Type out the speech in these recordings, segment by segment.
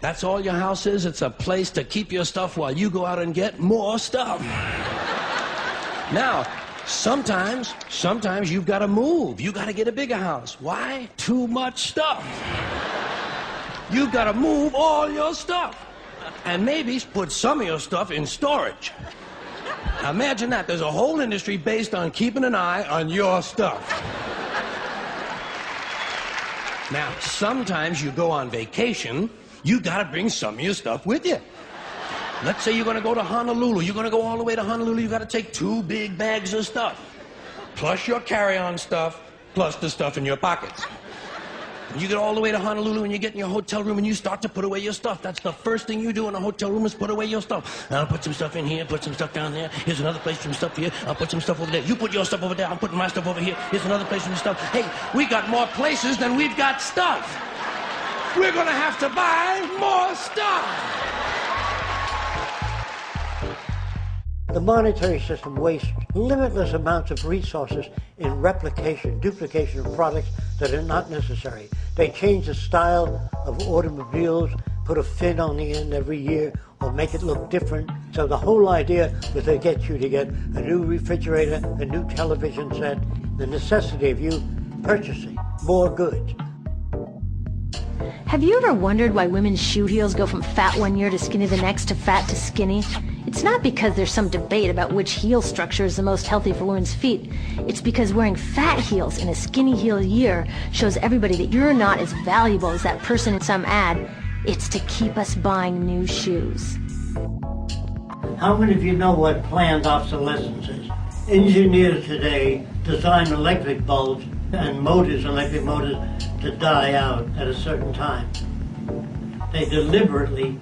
That's all your house is? It's a place to keep your stuff while you go out and get more stuff. Now, sometimes you've got to move. You've got to get a bigger house. Why? Too much stuff. You've got to move all your stuff. And maybe put some of your stuff in storage. Now imagine that. There's a whole industry based on keeping an eye on your stuff. Now, sometimes you go on vacation, you got to bring some of your stuff with you. Let's say you're going to go to Honolulu. You're going to go all the way to Honolulu. You've got to take 2 big bags of stuff, plus your carry-on stuff, plus the stuff in your pockets. And you get all the way to Honolulu and you get in your hotel room and you start to put away your stuff. That's the first thing you do in a hotel room is put away your stuff. I'll put some stuff in here, put some stuff down there. Here's another place for some stuff here. I'll put some stuff over there. You put your stuff over there. I'm putting my stuff over here. Here's another place for some stuff. Hey, we got more places than we've got stuff. We're going to have to buy more stuff. The monetary system wastes limitless amounts of resources in replication, duplication of products that are not necessary. They change the style of automobiles, put a fin on the end every year, or make it look different. So the whole idea was to get you to get a new refrigerator, a new television set, the necessity of you purchasing more goods. Have you ever wondered why women's shoe heels go from fat one year to skinny the next to fat to skinny? It's not because there's some debate about which heel structure is the most healthy for women's feet. It's because wearing fat heels in a skinny heel year shows everybody that you're not as valuable as that person in some ad. It's to keep us buying new shoes. How many of you know what planned obsolescence is? Engineers today design electric bulbs and motors, electric motors, to die out at a certain time. They deliberately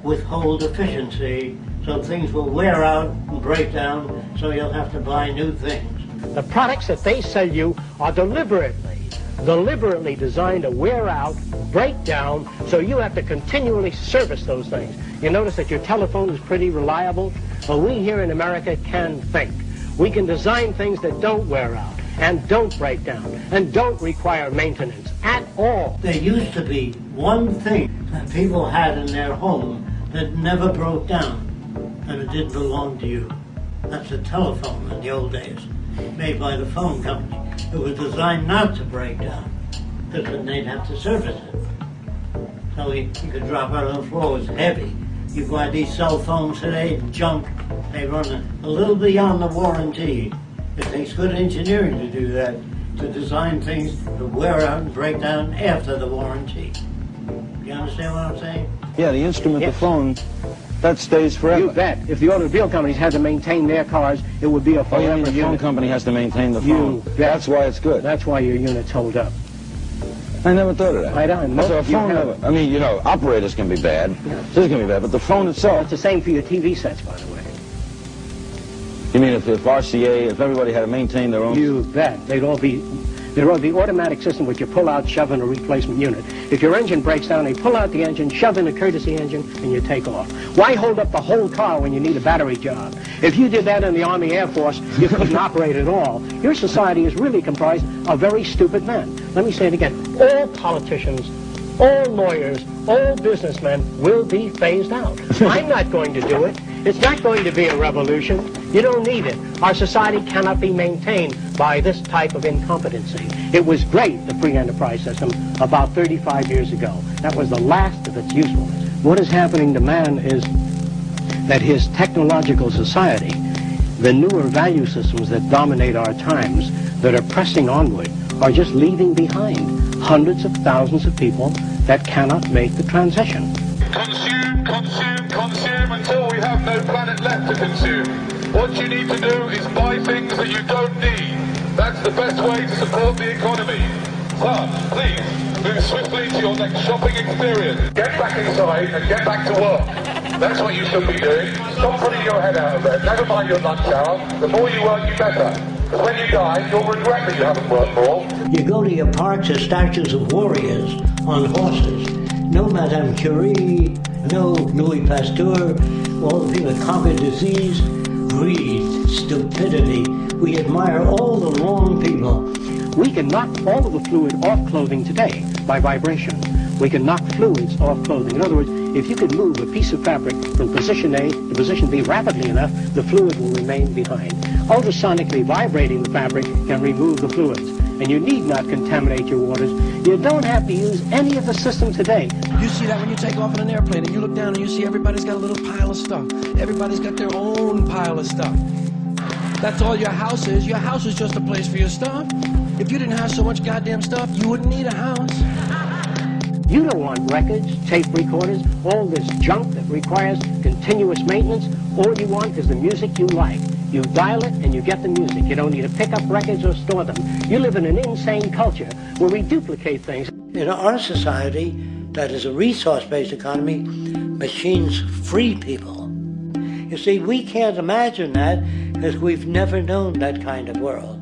withhold efficiency so things will wear out and break down, so you'll have to buy new things. The products that they sell you are deliberately designed to wear out, break down, so you have to continually service those things. You notice that your telephone is pretty reliable? Well, we here in America can think. We can design things that don't wear out, and don't break down, and don't require maintenance at all. There used to be one thing that people had in their home that never broke down, and it didn't belong to you. That's a telephone in the old days, made by the phone company. It was designed not to break down, because then they'd have to service it. So you could drop out on the floor. It was heavy. You buy these cell phones today, junk. They run a little beyond the warranty. It takes good engineering to do that, to design things that wear out and break down after the warranty. You understand what I'm saying? Yeah, the instrument, yes. The phone, that stays forever. You bet. If the automobile companies had to maintain their cars, it would be a forever unit. The phone company has to maintain the phone. You bet. That's why it's good. That's why your units hold up. I never thought of that. I don't. So a phone never, I mean, you know, operators can be bad. Yeah. This can be bad, but the phone itself. It's the same for your TV sets, by the way. You mean if RCA, if everybody had to maintain their own? You bet. There'd all be automatic system which you pull out, shove in a replacement unit. If your engine breaks down, they pull out the engine, shove in a courtesy engine, and you take off. Why hold up the whole car when you need a battery job? If you did that in the Army Air Force, you couldn't operate at all. Your society is really comprised of very stupid men. Let me say it again. All politicians, all lawyers, all businessmen will be phased out. I'm not going to do it. It's not going to be a revolution. You don't need it. Our society cannot be maintained by this type of incompetency. It was great, the free enterprise system, about 35 years ago. That was the last of its usefulness. What is happening to man is that his technological society, the newer value systems that dominate our times, that are pressing onward, are just leaving behind hundreds of thousands of people that cannot make the transition. Consume, consume, consume until we have no planet left to consume. What you need to do is buy things that you don't need. That's the best way to support the economy. So, please, move swiftly to your next shopping experience. Get back inside and get back to work. That's what you should be doing. Stop putting your head out of bed. Never mind your lunch hour. The more you work, you better. Because when you die, you'll regret that you haven't worked more. You go to your parks, there's statues of warriors on horses. No Madame Curie, no Louis Pasteur, all the people that conquered disease, greed, stupidity. We admire all the wrong people. We can knock all of the fluid off clothing today by vibration. We can knock fluids off clothing. In other words, if you could move a piece of fabric from position A to position B rapidly enough, the fluid will remain behind. Ultrasonically vibrating the fabric can remove the fluids, and you need not contaminate your waters. You don't have to use any of the system today. You see that when you take off in an airplane and you look down and you see everybody's got a little pile of stuff. Everybody's got their own pile of stuff. That's all your house is. Your house is just a place for your stuff. If you didn't have so much goddamn stuff, you wouldn't need a house. You don't want records, tape recorders, all this junk that requires continuous maintenance. All you want is the music you like. You dial it and you get the music. You don't need to pick up records or store them. You live in an insane culture where we duplicate things. In our society, that is a resource-based economy, machines free people. You see, we can't imagine that because we've never known that kind of world.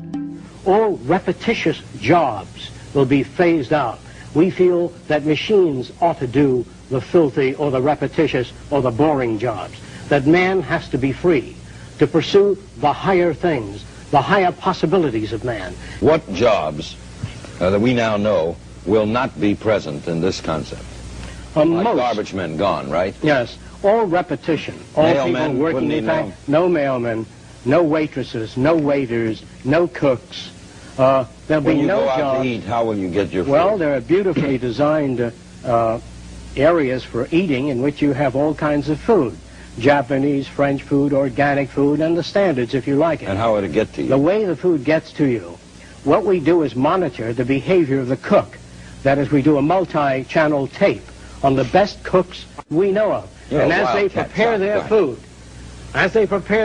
All repetitious jobs will be phased out. We feel that machines ought to do the filthy or the repetitious or the boring jobs. That man has to be free to pursue the higher things, the higher possibilities of man. What jobs that we now know will not be present in this concept? Like garbage men gone, right? Yes. All repetition. All Mailmen people working in fact, no mailmen, no waitresses, no waiters, no cooks. There'll When be you no go out jobs. to eat, how will you get your food? Well, there are beautifully designed areas for eating in which you have all kinds of food. Japanese, French food, organic food, and the standards if you like it. And how will it get to you? The way the food gets to you, what we do is monitor the behavior of the cook. That is, we do a multi-channel tape on the best cooks we know of. You're and a as they wildcat, prepare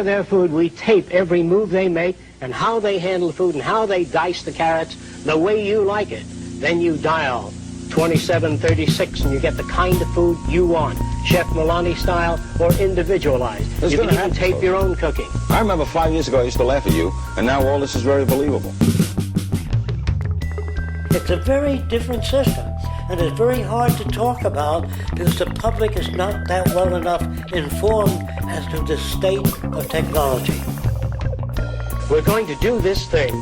their food, we tape every move they make and how they handle the food and how they dice the carrots the way you like it. Then you dial 2736 and you get the kind of food you want, Chef Milani style or individualized. It's You can gonna even happen, tape folks. your own cooking. I remember 5 years ago I used to laugh at you, and now all this is very believable. It's a very different system, and it's very hard to talk about because the public is not that well enough informed as to the state of technology. We're going to do this thing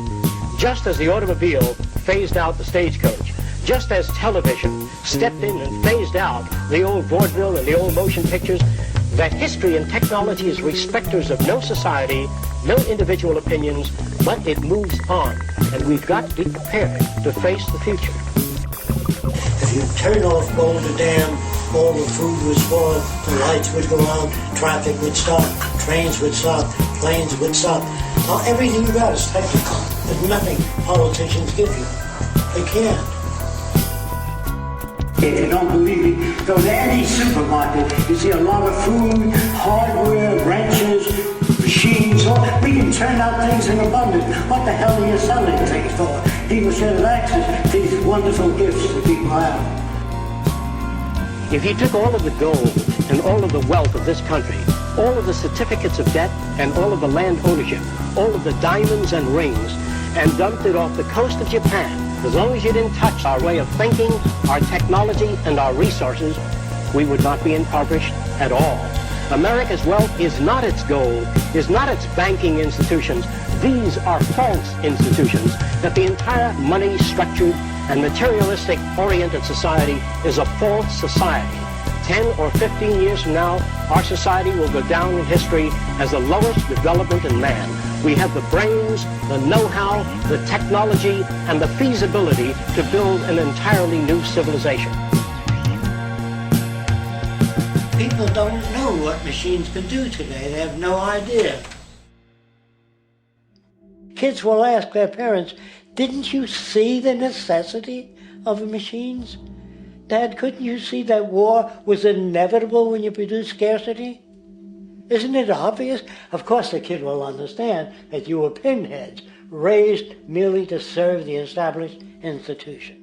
just as the automobile phased out the stagecoach, just as television stepped in and phased out the old vaudeville and the old motion pictures, that history and technology is respecters of no society, no individual opinions, but it moves on, and we've got to be prepared to face the future. If you turn off Boulder Dam, all the food would spoil, the lights would go out, traffic would stop, trains would stop, planes would stop. Now everything you got is technical. There's nothing politicians give you. They can't. If you don't believe me, go to any supermarket. You see a lot of food, hardware, wrenches, machines. We can turn out things in abundance. What the hell are you selling things for? People should have access to these wonderful gifts that people have. If you took all of the gold and all of the wealth of this country, all of the certificates of debt and all of the land ownership, all of the diamonds and rings, and dumped it off the coast of Japan, as long as you didn't touch our way of thinking, our technology, and our resources, we would not be impoverished at all. America's wealth is not its gold, is not its banking institutions. These are false institutions, that the entire money-structured and materialistic-oriented society is a false society. 10 or 15 years from now, our society will go down in history as the lowest development in man. We have the brains, the know-how, the technology, and the feasibility to build an entirely new civilization. People don't know what machines can do today. They have no idea. Kids will ask their parents, didn't you see the necessity of the machines? Dad, couldn't you see that war was inevitable when you produce scarcity? Isn't it obvious? Of course the kid will understand that you were pinheads, raised merely to serve the established institution.